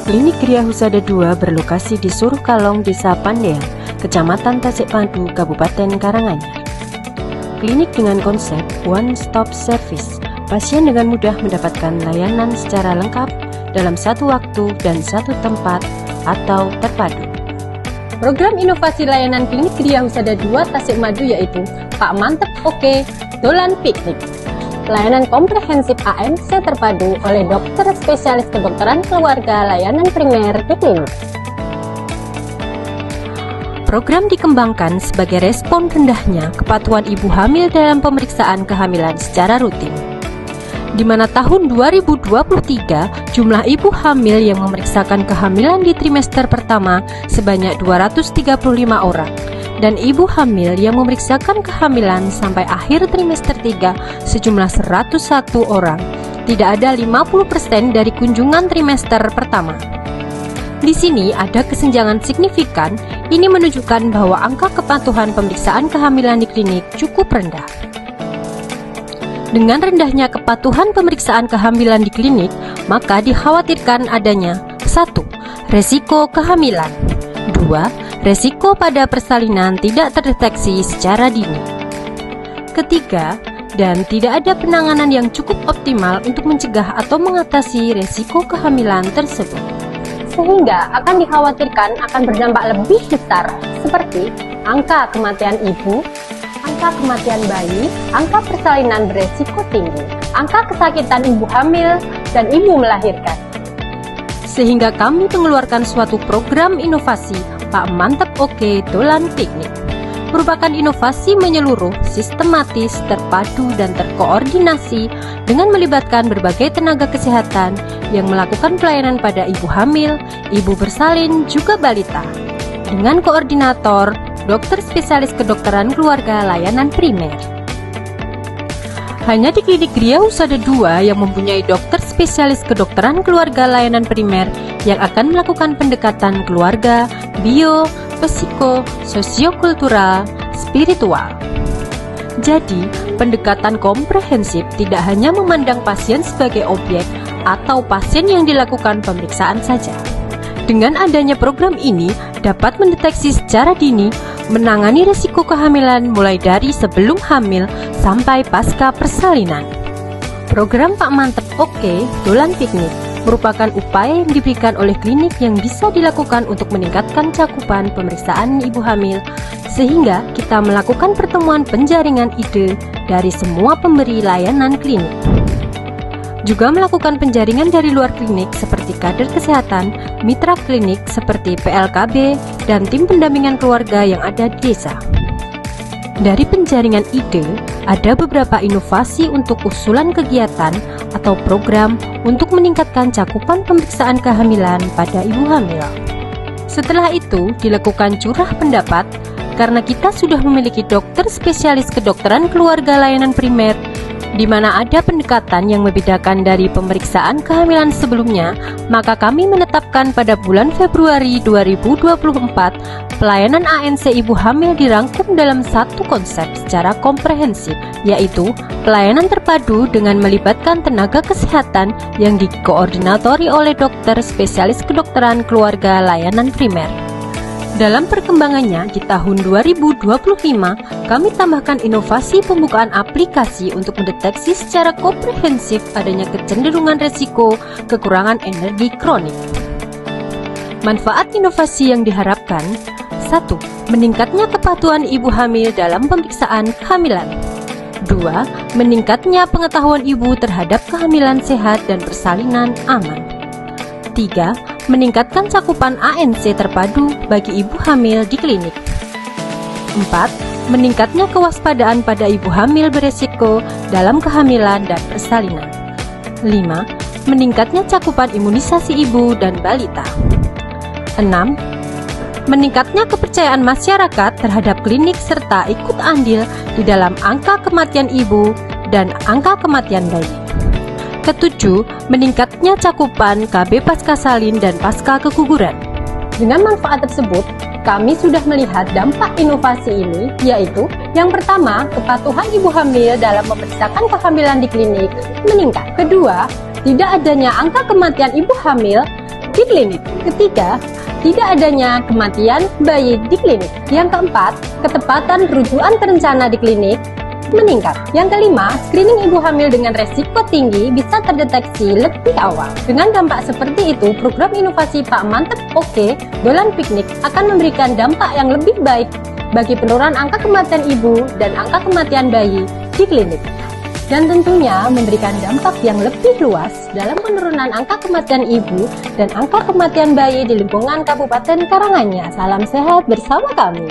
Klinik Gria Husada II berlokasi di Suruh Kalong, Desa Pandean, Kecamatan Tasikmadu, Kabupaten Karanganyar. Klinik dengan konsep One Stop Service, pasien dengan mudah mendapatkan layanan secara lengkap dalam satu waktu dan satu tempat atau terpadu. Program inovasi layanan Klinik Gria Husada II Tasikmadu yaitu Pak Mantep Oke, Dolan Piknik. Layanan komprehensif ANC terpadu oleh dokter spesialis kedokteran keluarga layanan primer di klinik. Program dikembangkan sebagai respon rendahnya kepatuhan ibu hamil dalam pemeriksaan kehamilan secara rutin, di mana tahun 2023 jumlah ibu hamil yang memeriksakan kehamilan di trimester pertama sebanyak 235 orang, dan ibu hamil yang memeriksakan kehamilan sampai akhir trimester 3 sejumlah 101 orang. Tidak ada 50% dari kunjungan trimester pertama. Di sini ada kesenjangan signifikan. Ini menunjukkan bahwa angka kepatuhan pemeriksaan kehamilan di klinik cukup rendah. Dengan rendahnya kepatuhan pemeriksaan kehamilan di klinik, maka dikhawatirkan adanya 1. Resiko kehamilan. 2. Resiko pada persalinan tidak terdeteksi secara dini. Ketiga, dan tidak ada penanganan yang cukup optimal untuk mencegah atau mengatasi resiko kehamilan tersebut, sehingga akan dikhawatirkan akan berdampak lebih besar seperti angka kematian ibu, angka kematian bayi, angka persalinan beresiko tinggi, angka kesakitan ibu hamil, dan ibu melahirkan. Sehingga kami mengeluarkan suatu program inovasi Pak Mantep Oke Dolan Piknik, merupakan inovasi menyeluruh, sistematis, terpadu, dan terkoordinasi dengan melibatkan berbagai tenaga kesehatan yang melakukan pelayanan pada ibu hamil, ibu bersalin, juga balita, dengan koordinator dokter spesialis kedokteran keluarga layanan primer. Hanya di Klinik Gria Husada II yang mempunyai dokter spesialis kedokteran keluarga layanan primer yang akan melakukan pendekatan keluarga, bio, psiko, sosiokultural, spiritual. Jadi, pendekatan komprehensif tidak hanya memandang pasien sebagai objek atau pasien yang dilakukan pemeriksaan saja. Dengan adanya program ini dapat mendeteksi secara dini, menangani risiko kehamilan mulai dari sebelum hamil sampai pasca persalinan. Program Pak Mantep Oke Dolan Piknik merupakan upaya yang diberikan oleh klinik yang bisa dilakukan untuk meningkatkan cakupan pemeriksaan ibu hamil, sehingga kita melakukan pertemuan penjaringan ide dari semua pemberi layanan klinik. Juga melakukan penjaringan dari luar klinik seperti kader kesehatan, mitra klinik seperti PLKB, dan tim pendampingan keluarga yang ada di desa. Dari penjaringan ide, ada beberapa inovasi untuk usulan kegiatan atau program untuk meningkatkan cakupan pemeriksaan kehamilan pada ibu hamil. Setelah itu, dilakukan curah pendapat karena kita sudah memiliki dokter spesialis kedokteran keluarga layanan primer, di mana ada pendekatan yang membedakan dari pemeriksaan kehamilan sebelumnya, maka kami menetapkan pada bulan Februari 2024 pelayanan ANC ibu hamil dirangkum dalam satu konsep secara komprehensif, yaitu pelayanan terpadu dengan melibatkan tenaga kesehatan yang dikoordinatori oleh dokter spesialis kedokteran keluarga layanan primer. Dalam perkembangannya di tahun 2025, kami tambahkan inovasi pembukaan aplikasi untuk mendeteksi secara komprehensif adanya kecenderungan resiko kekurangan energi kronik. Manfaat inovasi yang diharapkan: 1. Meningkatnya kepatuhan ibu hamil dalam pemeriksaan kehamilan. 2. Meningkatnya pengetahuan ibu terhadap kehamilan sehat dan persalinan aman. 3. Meningkatkan cakupan ANC terpadu bagi ibu hamil di klinik. 4. Meningkatnya kewaspadaan pada ibu hamil beresiko dalam kehamilan dan persalinan. 5. Meningkatnya cakupan imunisasi ibu dan balita. 6. Meningkatnya kepercayaan masyarakat terhadap klinik serta ikut andil di dalam angka kematian ibu dan angka kematian bayi. Ketujuh, meningkatnya cakupan KB pasca salin dan pasca keguguran. Dengan manfaat tersebut, kami sudah melihat dampak inovasi ini, yaitu yang pertama, kepatuhan ibu hamil dalam memeriksakan kehamilan di klinik meningkat. Kedua, tidak adanya angka kematian ibu hamil di klinik. Ketiga, tidak adanya kematian bayi di klinik. Yang keempat, ketepatan rujukan terencana di klinik meningkat. Yang kelima, screening ibu hamil dengan resiko tinggi bisa terdeteksi lebih awal. Dengan dampak seperti itu, program inovasi Pak Mantep Oke Dolan Piknik akan memberikan dampak yang lebih baik bagi penurunan angka kematian ibu dan angka kematian bayi di klinik. Dan tentunya memberikan dampak yang lebih luas dalam penurunan angka kematian ibu dan angka kematian bayi di lingkungan Kabupaten Karanganyar. Salam sehat bersama kami.